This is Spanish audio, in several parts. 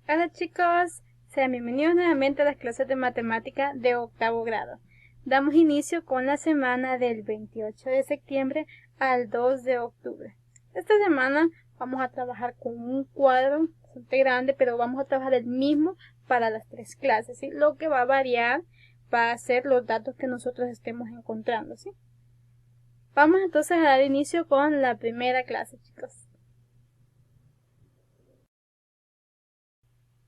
Hola chicos, sean bienvenidos nuevamente a las clases de matemática de octavo grado. Damos inicio con la semana del 28 de septiembre al 2 de octubre. Esta semana vamos a trabajar con un cuadro bastante grande, pero vamos a trabajar el mismo para las tres clases, ¿sí? Lo que va a variar va a ser los datos que nosotros estemos encontrando, ¿sí? Vamos entonces a dar inicio con la primera clase, chicos.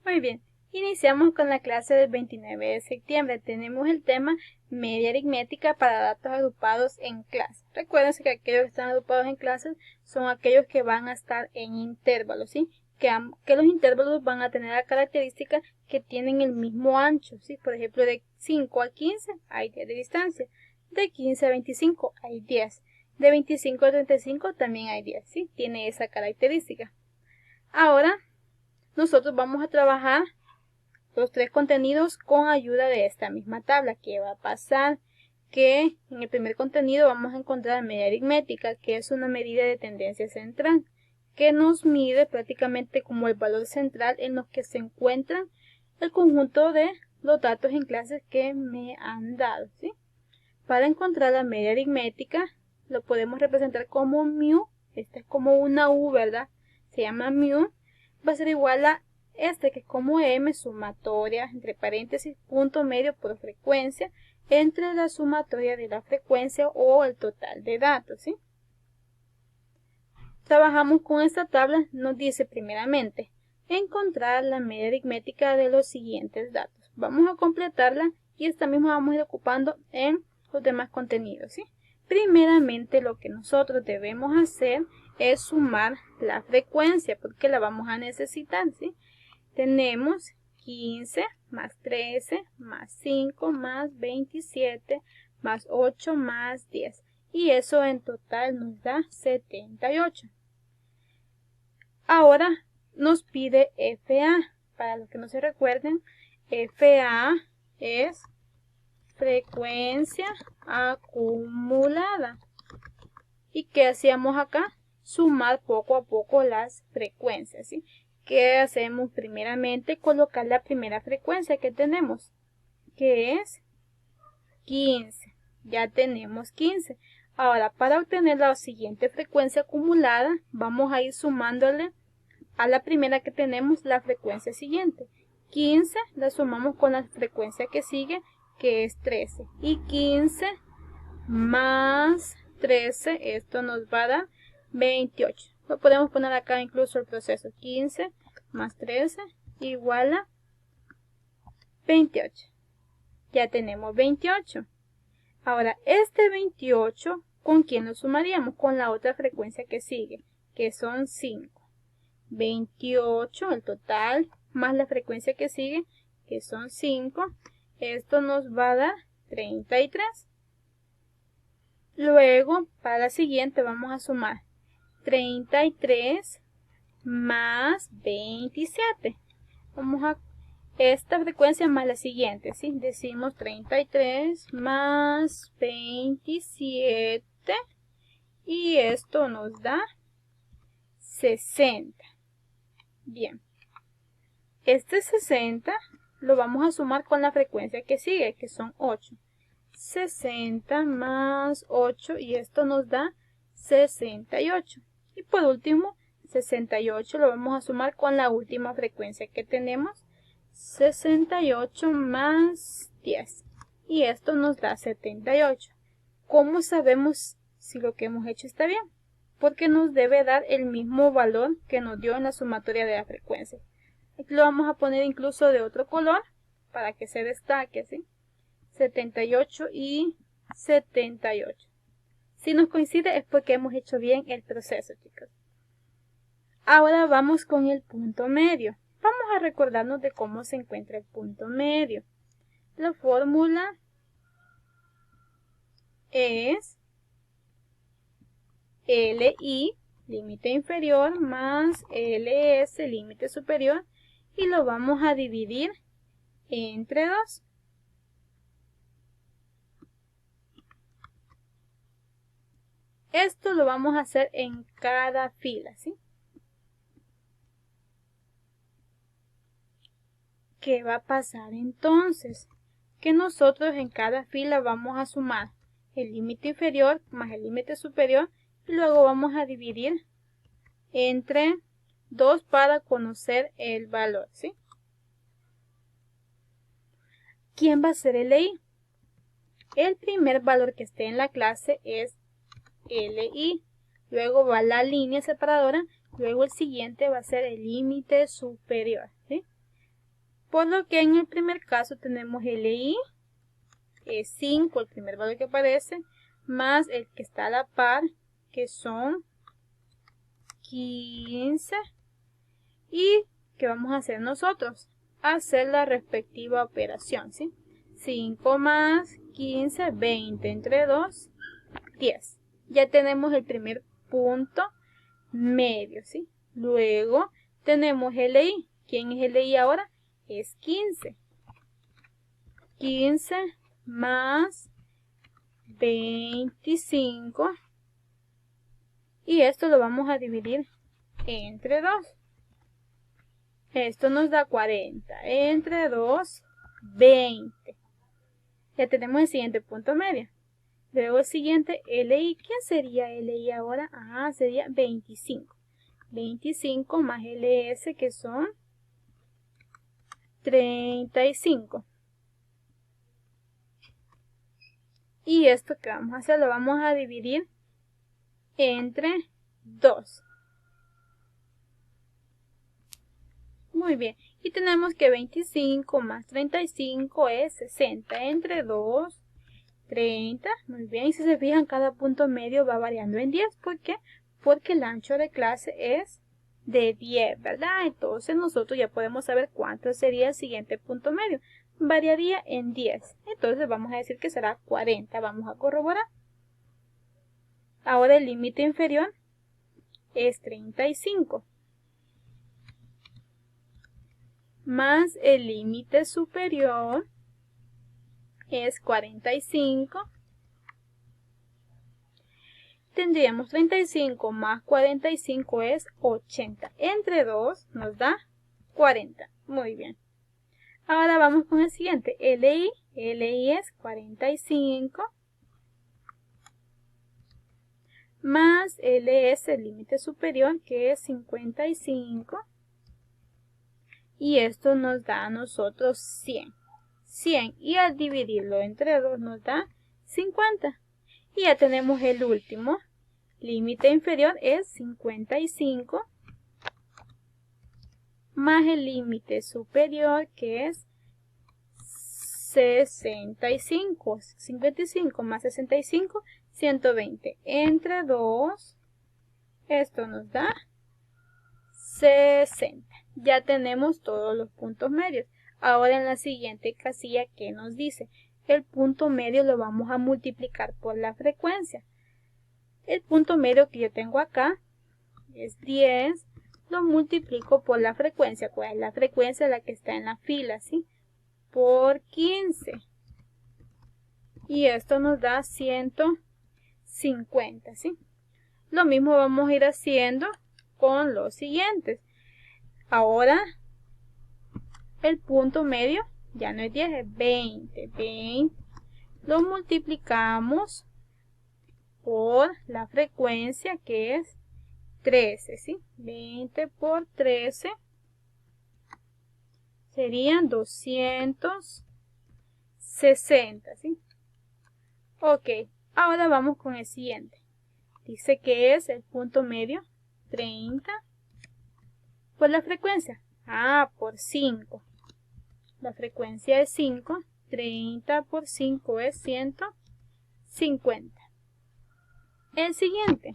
Muy bien, iniciamos con la clase del 29 de septiembre. Tenemos el tema media aritmética para datos agrupados en clase. Recuerden que aquellos que están agrupados en clases son aquellos que van a estar en intervalos, ¿sí? Que los intervalos van a tener la característica que tienen el mismo ancho, ¿sí? Por ejemplo, de 5 a 15 hay 10 de distancia, de 15 a 25 hay 10, de 25 a 35 también hay 10, ¿sí? Tiene esa característica. Ahora nosotros vamos a trabajar los tres contenidos con ayuda de esta misma tabla. ¿Qué va a pasar? Que en el primer contenido vamos a encontrar media aritmética, que es una medida de tendencia central, que nos mide prácticamente como el valor central en los que se encuentran el conjunto de los datos en clases que me han dado, ¿sí? Para encontrar la media aritmética lo podemos representar como mu. Esta es como una u, ¿verdad? Se llama mu. Va a ser igual a este, que es como m, sumatoria, entre paréntesis, punto medio por frecuencia, entre la sumatoria de la frecuencia o el total de datos, ¿sí? Trabajamos con esta tabla. Nos dice primeramente encontrar la media aritmética de los siguientes datos. Vamos a completarla y esta misma vamos a ir ocupando en los demás contenidos, ¿sí? Primeramente lo que nosotros debemos hacer es sumar la frecuencia, porque la vamos a necesitar, ¿sí? Tenemos 15 más 13 más 5 más 27 más 8 más 10. Y eso en total nos da 78. Ahora nos pide FA. Para los que no se recuerden, FA es frecuencia acumulada. ¿Y qué hacíamos acá? Sumar poco a poco las frecuencias, ¿sí? ¿Qué hacemos? Primeramente, colocar la primera frecuencia que tenemos, que es 15. Ya tenemos 15. Ahora, para obtener la siguiente frecuencia acumulada, vamos a ir sumándole a la primera que tenemos la frecuencia siguiente. 15 la sumamos con la frecuencia que sigue, que es 13. Y 15 más 13, esto nos va a dar 28. Lo podemos poner acá incluso el proceso. 15 más 13 igual a 28. Ya tenemos 28. Ahora, este 28, ¿con quién lo sumaríamos? Con la otra frecuencia que sigue, que son 5. 28, el total, más la frecuencia que sigue, que son 5. Esto nos va a dar 33. Luego, para la siguiente vamos a sumar 33 más 27. Vamos a esta frecuencia más la siguiente, ¿sí? Decimos 33 más 27 y esto nos da 60. Bien, este 60 lo vamos a sumar con la frecuencia que sigue, que son 8. 60 más 8 y esto nos da 68. Y por último, 68 lo vamos a sumar con la última frecuencia que tenemos, 68 más 10. Y esto nos da 78. ¿Cómo sabemos si lo que hemos hecho está bien? Porque nos debe dar el mismo valor que nos dio en la sumatoria de la frecuencia. Aquí lo vamos a poner incluso de otro color para que se destaque, ¿sí? 78 y 78. Si nos coincide es porque hemos hecho bien el proceso, chicos. Ahora vamos con el punto medio. Vamos a recordarnos de cómo se encuentra el punto medio. La fórmula es LI, límite inferior, más LS, límite superior, y lo vamos a dividir entre 2. Esto lo vamos a hacer en cada fila, ¿sí? ¿qué va a pasar entonces? Que nosotros en cada fila vamos a sumar el límite inferior más el límite superior y luego vamos a dividir entre 2 para conocer el valor, ¿sí? ¿Quién va a ser LI? El primer valor que esté en la clase es LI. Luego va la línea separadora. Luego el siguiente va a ser el límite superior, ¿sí? Por lo que en el primer caso tenemos LI, es 5, el primer valor que aparece, más el que está a la par, que son 15. ¿Y qué vamos a hacer nosotros? Hacer la respectiva operación, ¿sí? 5 más 15, 20, entre 2, 10. Ya tenemos el primer punto medio, ¿sí? Luego tenemos LI. ¿Quién es LI ahora? Es 15. 15 más 25. Y esto lo vamos a dividir entre 2. Esto nos da 40. Entre 2, 20. Ya tenemos el siguiente punto medio. Luego el siguiente, LI. ¿Quién sería LI ahora? Ah, sería 25. 25 más LS, que son 35. Y esto que vamos a hacer, lo vamos a dividir entre 2. Muy bien. Y tenemos que 25 más 35 es 60. Entre 2, 30. Muy bien. Y si se fijan, cada punto medio va variando en 10. ¿Por qué? Porque el ancho de clase es de 10, ¿verdad? Entonces nosotros ya podemos saber cuánto sería el siguiente punto medio. Variaría en 10. Entonces vamos a decir que será 40. Vamos a corroborar. Ahora el límite inferior es 35. Más el límite superior es 45. Tendríamos 35 más 45 es 80. Entre 2 nos da 40. Muy bien. Ahora vamos con el siguiente. LI. LI es 45. Más LS, el límite superior, que es 55. Y esto nos da a nosotros 100. 100. Y al dividirlo entre 2 nos da 50. Y ya tenemos el último. Límite inferior es 55. Más el límite superior, que es 65. 55 más 65, 120. Entre 2, esto nos da 60. Ya tenemos todos los puntos medios. Ahora en la siguiente casilla, ¿qué nos dice? El punto medio lo vamos a multiplicar por la frecuencia. El punto medio que yo tengo acá es 10. Lo multiplico por la frecuencia. ¿Cuál es la frecuencia? La que está en la fila, ¿sí? Por 15. Y esto nos da 150, ¿sí? Lo mismo vamos a ir haciendo con los siguientes. Ahora, el punto medio ya no es 10, es 20. 20 lo multiplicamos por la frecuencia, que es 13, ¿sí? 20 por 13 serían 260, ¿sí? Ok, ahora vamos con el siguiente. Dice que es el punto medio, 30, por la frecuencia. Ah, por 5. La frecuencia es 5. 30 por 5 es 150. El siguiente.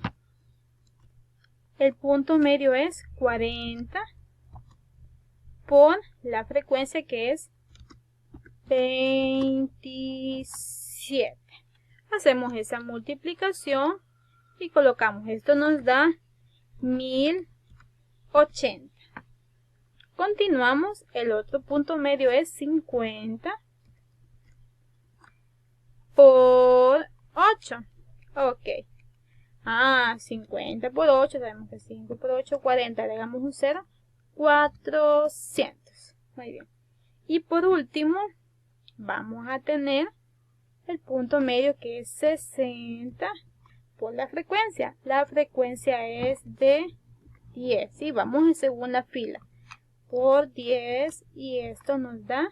El punto medio es 40 por la frecuencia, que es 27. Hacemos esa multiplicación y colocamos. Esto nos da 1080. Continuamos. El otro punto medio es 50 por 8. Ok. 50 por 8, sabemos que 5 por 8, 40, agregamos un 0, 400. Muy bien. Y por último, vamos a tener el punto medio que es 60 por la frecuencia. La frecuencia es de 10. ¿Sí? Vamos en segunda fila por 10 y esto nos da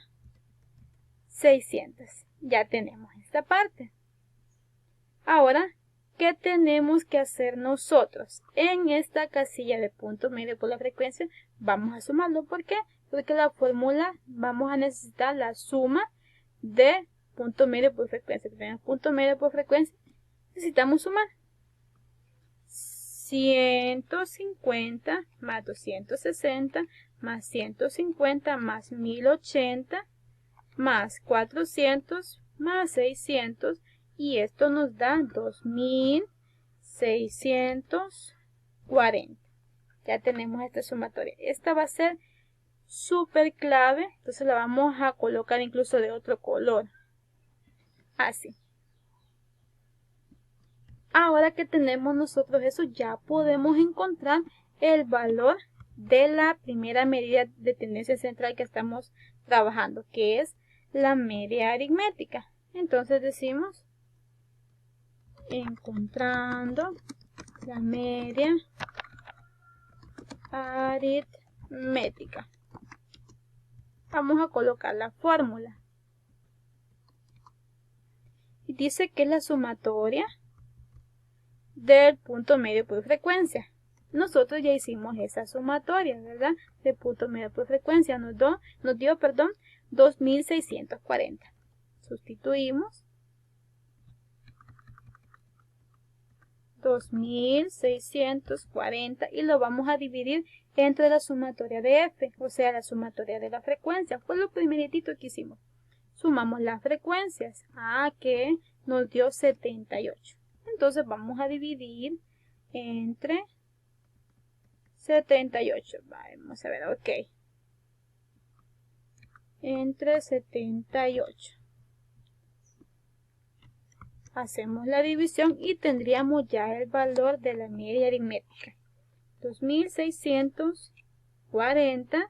600. Ya tenemos esta parte. Ahora, ¿qué tenemos que hacer nosotros? En esta casilla de punto medio por la frecuencia vamos a sumarlo. ¿Por qué? Porque la fórmula vamos a necesitar la suma de punto medio por frecuencia. Tenemos punto medio por frecuencia, necesitamos sumar 150 más 260 más 150 más 1080 más 400 más 600 y esto nos da 2640. Ya tenemos esta sumatoria. Esta va a ser súper clave, entonces la vamos a colocar incluso de otro color. Así. Ahora que tenemos nosotros eso, ya podemos encontrar el valor de la primera medida de tendencia central que estamos trabajando, que es la media aritmética. Entonces decimos, encontrando la media aritmética. Vamos a colocar la fórmula. Y dice que es la sumatoria del punto medio por frecuencia. Nosotros ya hicimos esa sumatoria, ¿verdad? De punto medio por frecuencia nos dio 2640. Sustituimos 2640 y lo vamos a dividir entre la sumatoria de f, o sea, la sumatoria de la frecuencia. Fue lo primeritito que hicimos. Sumamos las frecuencias, que nos dio 78. Entonces vamos a dividir entre 78. Vamos a ver, ok. Entre 78. Hacemos la división y tendríamos ya el valor de la media aritmética. 2640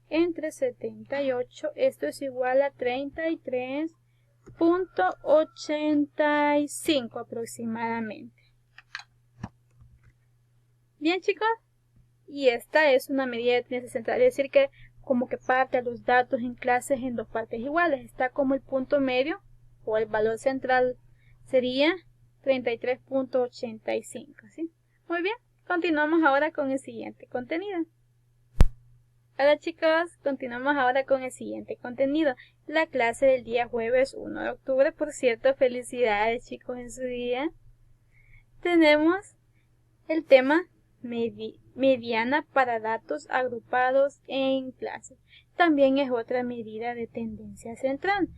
entre 78. Esto es igual a 33.85 aproximadamente. Bien, chicos. Y esta es una medida de tendencia central. Es decir que como que parte a los datos en clases en dos partes iguales. Está como el punto medio o el valor central sería 33.85, ¿sí? Muy bien, continuamos ahora con el siguiente contenido. Hola chicos, continuamos ahora con el siguiente contenido. La clase del día jueves 1 de octubre, por cierto, felicidades chicos en su día. Tenemos el tema mediana para datos agrupados en clase. También es otra medida de tendencia central.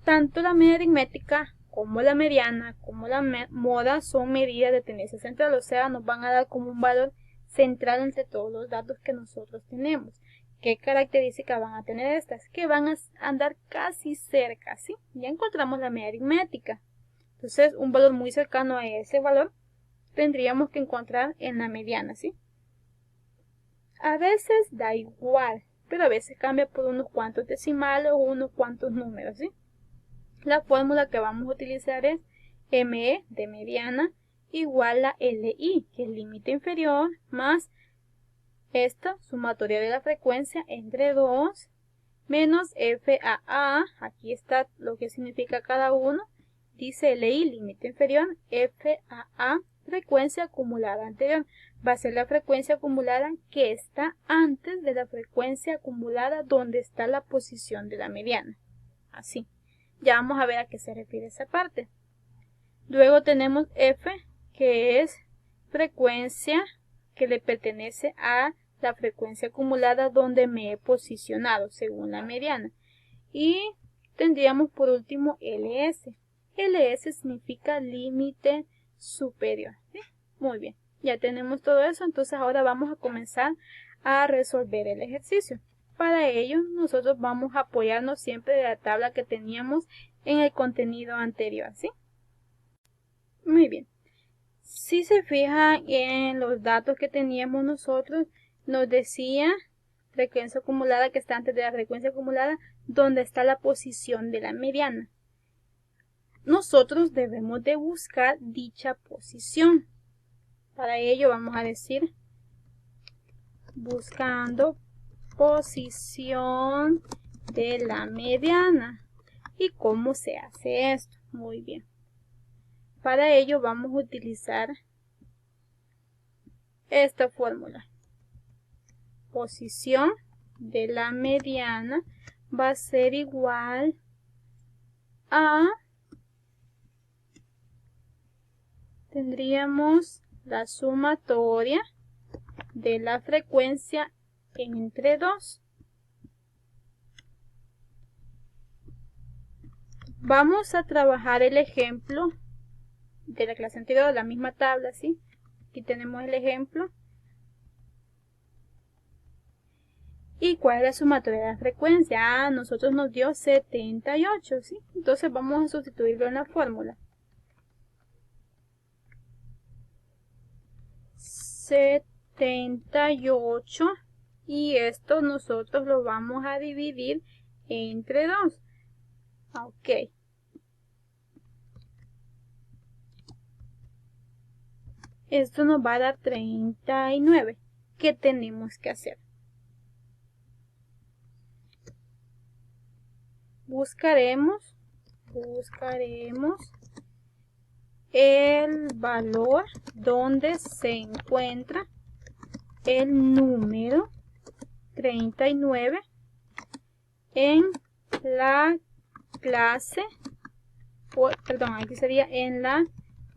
Tanto la media aritmética como la mediana, como la moda son medidas de tendencia central, o sea, nos van a dar como un valor central entre todos los datos que nosotros tenemos. ¿Qué características van a tener estas? Que van a andar casi cerca, ¿sí? Ya encontramos la media aritmética. Entonces, un valor muy cercano a ese valor tendríamos que encontrar en la mediana, ¿sí? A veces da igual, pero a veces cambia por unos cuantos decimales o unos cuantos números, ¿sí? La fórmula que vamos a utilizar es ME de mediana igual a LI, que es límite inferior, más esta sumatoria de la frecuencia entre 2, menos FAA, aquí está lo que significa cada uno, dice LI, límite inferior, FAA, frecuencia acumulada anterior. Va a ser la frecuencia acumulada que está antes de la frecuencia acumulada donde está la posición de la mediana. Así. Ya vamos a ver a qué se refiere esa parte. Luego tenemos F, que es frecuencia que le pertenece a la frecuencia acumulada donde me he posicionado según la mediana. Y tendríamos por último LS. LS significa límite superior. ¿Sí? Muy bien, ya tenemos todo eso, entonces ahora vamos a comenzar a resolver el ejercicio. Para ello, nosotros vamos a apoyarnos siempre de la tabla que teníamos en el contenido anterior, ¿sí? Muy bien. Si se fijan en los datos que teníamos nosotros, nos decía frecuencia acumulada que está antes de la frecuencia acumulada, donde está la posición de la mediana. Nosotros debemos de buscar dicha posición. Para ello vamos a decir buscando posición de la mediana. ¿Y cómo se hace esto? Muy bien. Para ello vamos a utilizar esta fórmula. Posición de la mediana va a ser igual a, tendríamos la sumatoria de la frecuencia entre 2. Vamos a trabajar el ejemplo de la clase anterior, la misma tabla, ¿sí? Aquí tenemos el ejemplo. ¿Y cuál es la sumatoria de la frecuencia? Nosotros nos dio 78, ¿sí? Entonces vamos a sustituirlo en la fórmula. 78, y esto nosotros lo vamos a dividir entre 2. Ok. Esto nos va a dar 39. ¿Qué tenemos que hacer? Buscaremos el valor donde se encuentra el número 39 en la clase, perdón, aquí sería en la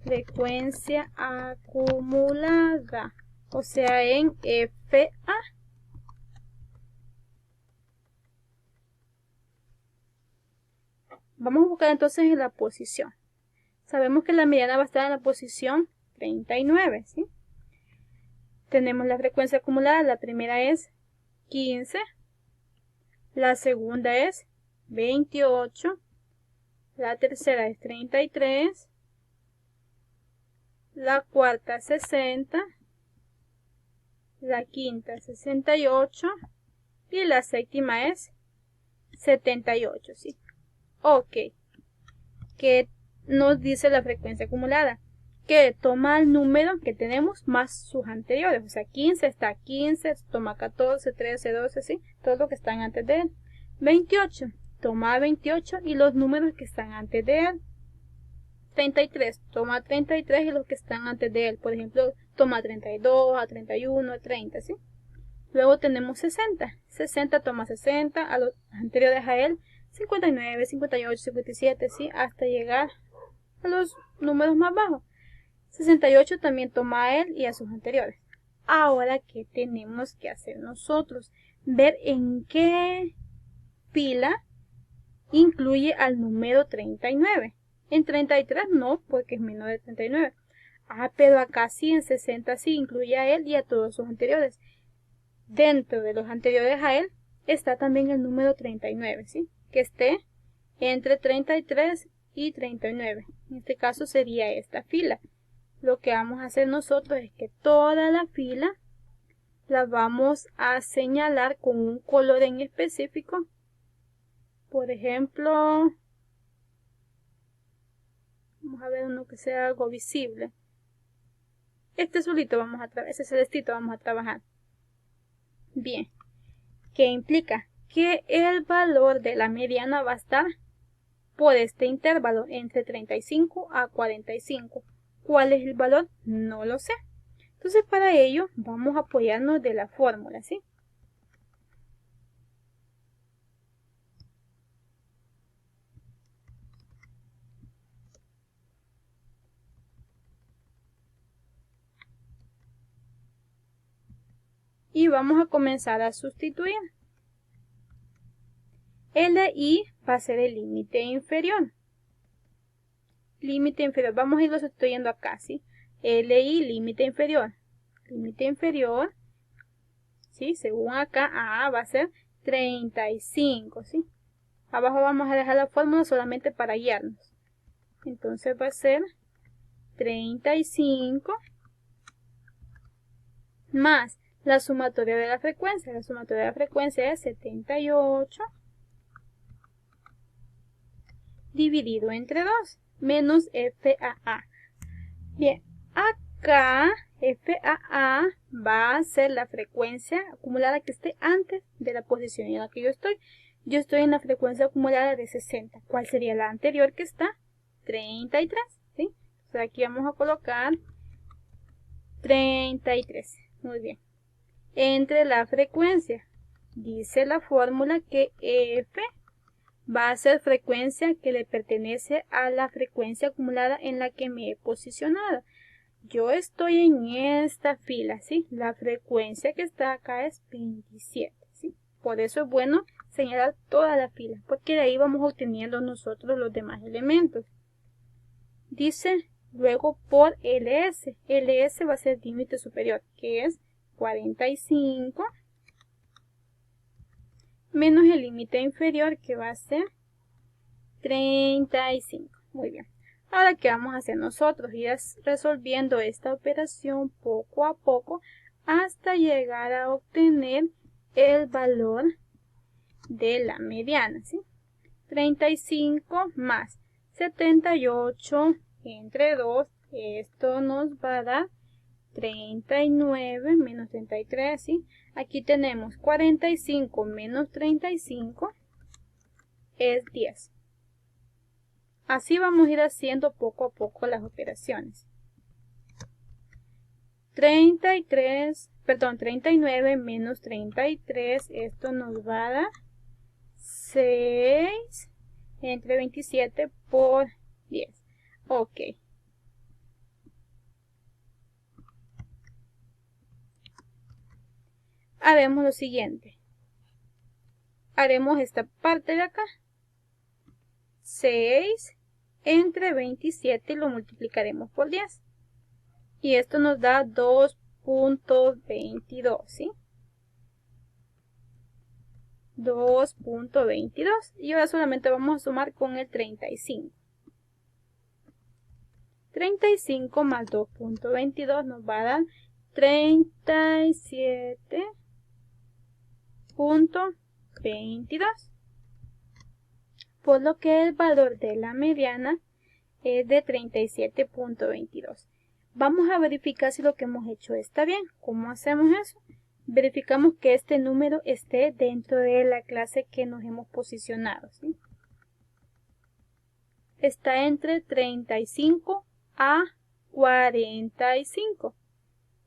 frecuencia acumulada, o sea, en FA. Vamos a buscar entonces en la posición. Sabemos que la mediana va a estar en la posición 39, ¿sí? Tenemos la frecuencia acumulada, la primera es 15, la segunda es 28, la tercera es 33, la cuarta 60, la quinta 68 y la séptima es 78, ¿sí? Ok. ¿Qué nos dice la frecuencia acumulada? Que toma el número que tenemos más sus anteriores. O sea, 15 está 15, toma 14, 13, 12, ¿sí? Todo lo que están antes de él. 28, toma 28 y los números que están antes de él. 33, toma 33 y los que están antes de él. Por ejemplo, toma 32, a 31, a 30, ¿sí? Luego tenemos 60. 60 toma 60, a los anteriores a él. 59, 58, 57, ¿sí? Hasta llegar a los números más bajos. 68 también toma a él y a sus anteriores. Ahora, ¿qué tenemos que hacer nosotros? Ver en qué fila incluye al número 39. En 33 no, porque es menor de 39. Pero acá sí, en 60 sí incluye a él y a todos sus anteriores. Dentro de los anteriores a él está también el número 39, ¿sí? Que esté entre 33 y 39. En este caso sería esta fila. Lo que vamos a hacer nosotros es que toda la fila la vamos a señalar con un color en específico. Por ejemplo, vamos a ver uno que sea algo visible. Este azulito vamos a trabajar, ese celestito vamos a trabajar. Bien, ¿qué implica? Que el valor de la mediana va a estar por este intervalo entre 35 a 45. ¿Cuál es el valor? No lo sé. Entonces para ello vamos a apoyarnos de la fórmula, ¿sí? Y vamos a comenzar a sustituir. LI va a ser el límite inferior. Límite inferior, vamos a irlo sustituyendo acá, ¿sí? LI, límite inferior. Límite inferior, ¿sí? Según acá, va a ser 35, ¿sí? Abajo vamos a dejar la fórmula solamente para guiarnos. Entonces va a ser 35 más la sumatoria de la frecuencia. La sumatoria de la frecuencia es 78 dividido entre 2 menos FAA. Bien, acá FAA va a ser la frecuencia acumulada que esté antes de la posición en la que yo estoy. Yo estoy en la frecuencia acumulada de 60. ¿Cuál sería la anterior que está? 33, ¿sí? Entonces aquí vamos a colocar 33. Muy bien. Entre la frecuencia, dice la fórmula que F va a ser frecuencia que le pertenece a la frecuencia acumulada en la que me he posicionado. Yo estoy en esta fila, ¿sí? La frecuencia que está acá es 27, ¿sí? Por eso es bueno señalar toda la fila, porque de ahí vamos obteniendo nosotros los demás elementos. Dice luego por LS. LS va a ser límite superior, que es 45 menos el límite inferior, que va a ser 35. Muy bien. Ahora, ¿qué vamos a hacer nosotros? Ir resolviendo esta operación poco a poco hasta llegar a obtener el valor de la mediana, ¿sí? 35 más 78 entre 2, esto nos va a dar 39 menos 33, ¿sí? Aquí tenemos 45 menos 35 es 10. Así vamos a ir haciendo poco a poco las operaciones. 39 menos 33, esto nos va a dar 6 entre 27 por 10. Ok. Haremos lo siguiente. Haremos esta parte de acá. 6 entre 27 y lo multiplicaremos por 10. Y esto nos da 2.22, ¿sí? 2.22. Y ahora solamente vamos a sumar con el 35. 35 más 2.22 nos va a dar 37.22. Por lo que el valor de la mediana es de 37.22. Vamos a verificar si lo que hemos hecho está bien. ¿Cómo hacemos eso? Verificamos que este número esté dentro de la clase que nos hemos posicionado, ¿sí? Está entre 35 a 45.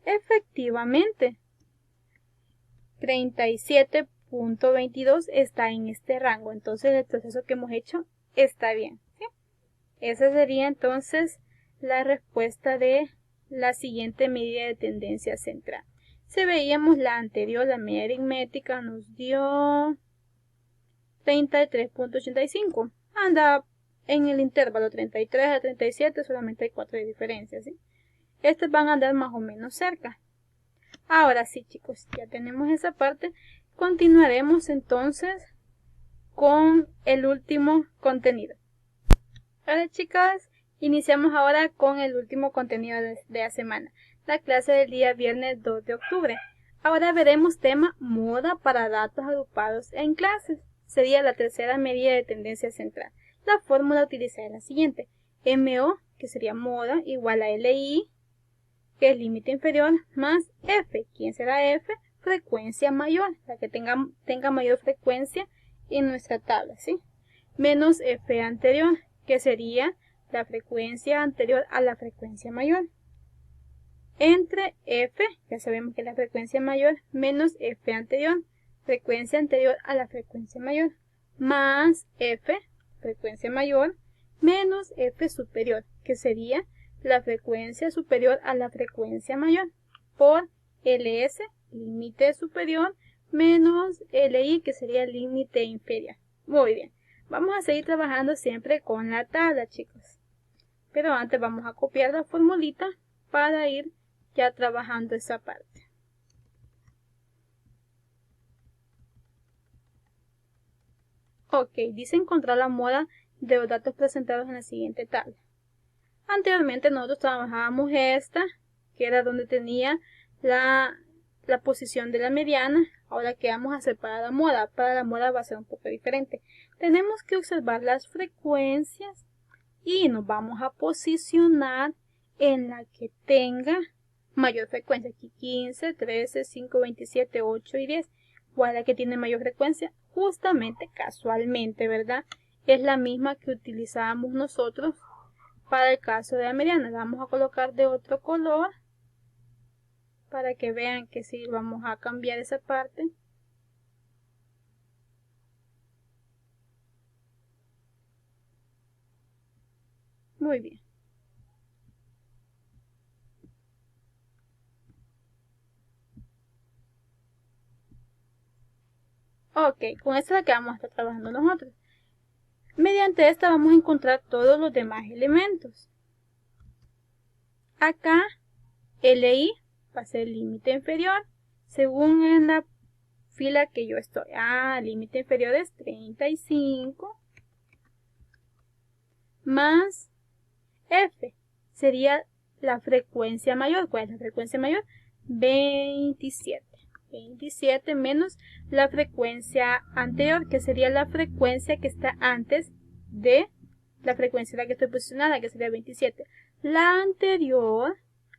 Efectivamente, 37.22 está en este rango. Entonces el proceso que hemos hecho está bien, ¿sí? Esa sería entonces la respuesta de la siguiente medida de tendencia central. Si veíamos la anterior, la media aritmética nos dio 33.85. Anda en el intervalo 33 a 37, solamente hay 4 de diferencia, ¿sí? Estos van a andar más o menos cerca. Ahora sí, chicos, ya tenemos esa parte. Continuaremos entonces con el último contenido. Hola, chicas, iniciamos ahora con el último contenido de la semana, la clase del día viernes 2 de octubre. Ahora veremos tema moda para datos agrupados en clases. Sería la tercera medida de tendencia central. La fórmula utilizada es la siguiente. MO, que sería moda, igual a LI, que es límite inferior, más F. ¿Quién será F? Frecuencia mayor, la que tenga mayor frecuencia en nuestra tabla, ¿sí? Menos F anterior, que sería la frecuencia anterior a la frecuencia mayor. Entre F, ya sabemos que es la frecuencia mayor, menos F anterior, frecuencia anterior a la frecuencia mayor, más F, frecuencia mayor, menos F superior, que sería la frecuencia superior a la frecuencia mayor, por LS, límite superior, menos LI, que sería el límite inferior. Muy bien, vamos a seguir trabajando siempre con la tabla, chicos. Pero antes vamos a copiar la formulita para ir ya trabajando esa parte. Ok, dice encontrar la moda de los datos presentados en la siguiente tabla. Anteriormente nosotros trabajábamos esta, que era donde tenía la la posición de la mediana. Ahora, ¿qué vamos a hacer para la moda? Para la moda va a ser un poco diferente. Tenemos que observar las frecuencias y nos vamos a posicionar en la que tenga mayor frecuencia. Aquí 15, 13, 5, 27, 8 y 10. ¿Cuál es la que tiene mayor frecuencia? Justamente, casualmente, ¿verdad? Es la misma que utilizábamos nosotros para el caso de la mediana. La vamos a colocar de otro color para que vean que sí vamos a cambiar esa parte. Muy bien. Ok, con esta es la que vamos a estar trabajando nosotros. Mediante esta vamos a encontrar todos los demás elementos. Acá, LI va a ser el límite inferior, según en la fila que yo estoy. El límite inferior es 35 más F. Sería la frecuencia mayor. ¿Cuál es la frecuencia mayor? 27. 27 menos la frecuencia anterior, que sería la frecuencia que está antes de la frecuencia en la que estoy posicionada, que sería 27. La anterior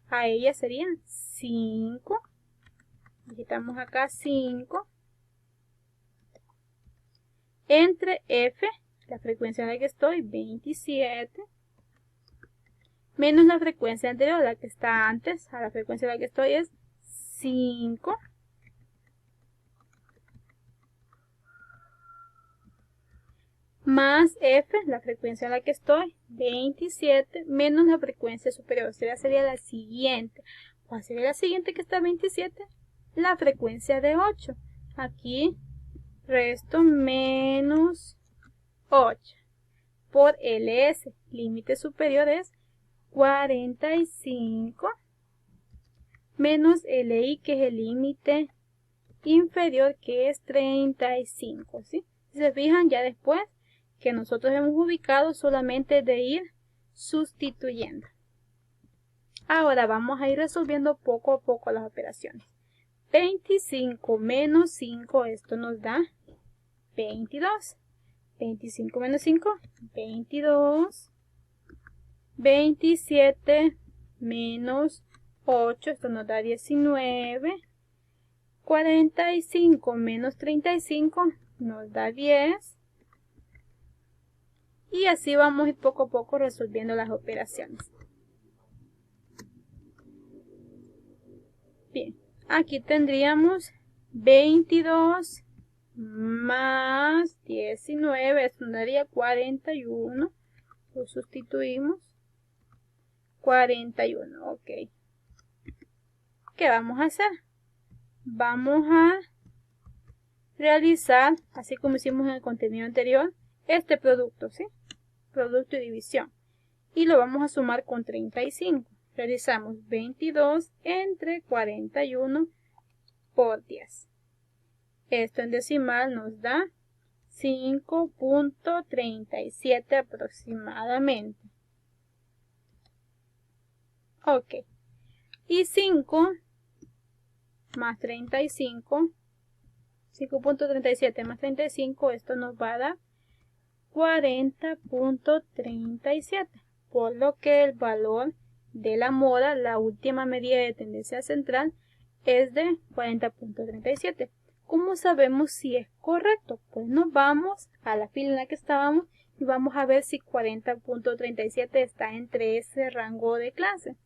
a ella sería 5. Digitamos acá 5. Entre F, la frecuencia en la que estoy, 27. Menos la frecuencia anterior, la que está antes, a la frecuencia en la que estoy es 5. Más F, la frecuencia en la que estoy, 27, menos la frecuencia superior. Sería la siguiente. ¿Cuál sería la siguiente que está 27? La frecuencia de 8. Aquí resto menos 8 por LS. Límite superior es 45 menos LI, que es el límite inferior, que es 35. ¿Sí? Si se fijan, ya después que nosotros hemos ubicado, solamente de ir sustituyendo. Ahora vamos a ir resolviendo poco a poco las operaciones. 25 menos 5, esto nos da 22. 25 menos 5, 22. 27 menos 8, esto nos da 19. 45 menos 35 nos da 10. Y así vamos a ir poco a poco resolviendo las operaciones. Bien, aquí tendríamos 22 más 19, esto nos daría 41. Lo sustituimos. 41, ok. ¿Qué vamos a hacer? Vamos a realizar, así como hicimos en el contenido anterior, este producto, ¿sí? Producto y división. Y lo vamos a sumar con 35. Realizamos 22 entre 41 por 10. Esto en decimal nos da 5.37 aproximadamente. Ok. Y 5 más 35, 5.37 más 35, esto nos va a dar 40.37, por lo que el valor de la moda, la última medida de tendencia central, es de 40.37. ¿Cómo sabemos si es correcto? Pues nos vamos a la fila en la que estábamos y vamos a ver si 40.37 está entre ese rango de clase.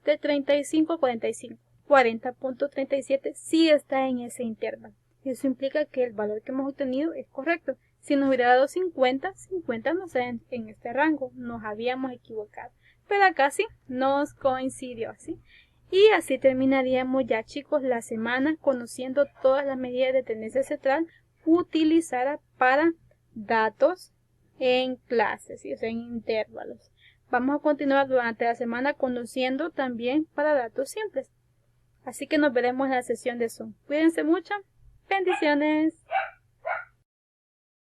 De 35 a 45. 40.37 sí está en ese intervalo. Eso implica que el valor que hemos obtenido es correcto. Si nos hubiera dado 50, 50 no está en este rango. Nos habíamos equivocado. Pero acá sí nos coincidió, ¿sí? Y así terminaríamos ya, chicos, la semana conociendo todas las medidas de tendencia central utilizadas para datos en clases, ¿sí? O sea, en intervalos. Vamos a continuar durante la semana conociendo también para datos simples. Así que nos veremos en la sesión de Zoom. Cuídense mucho. Bendiciones.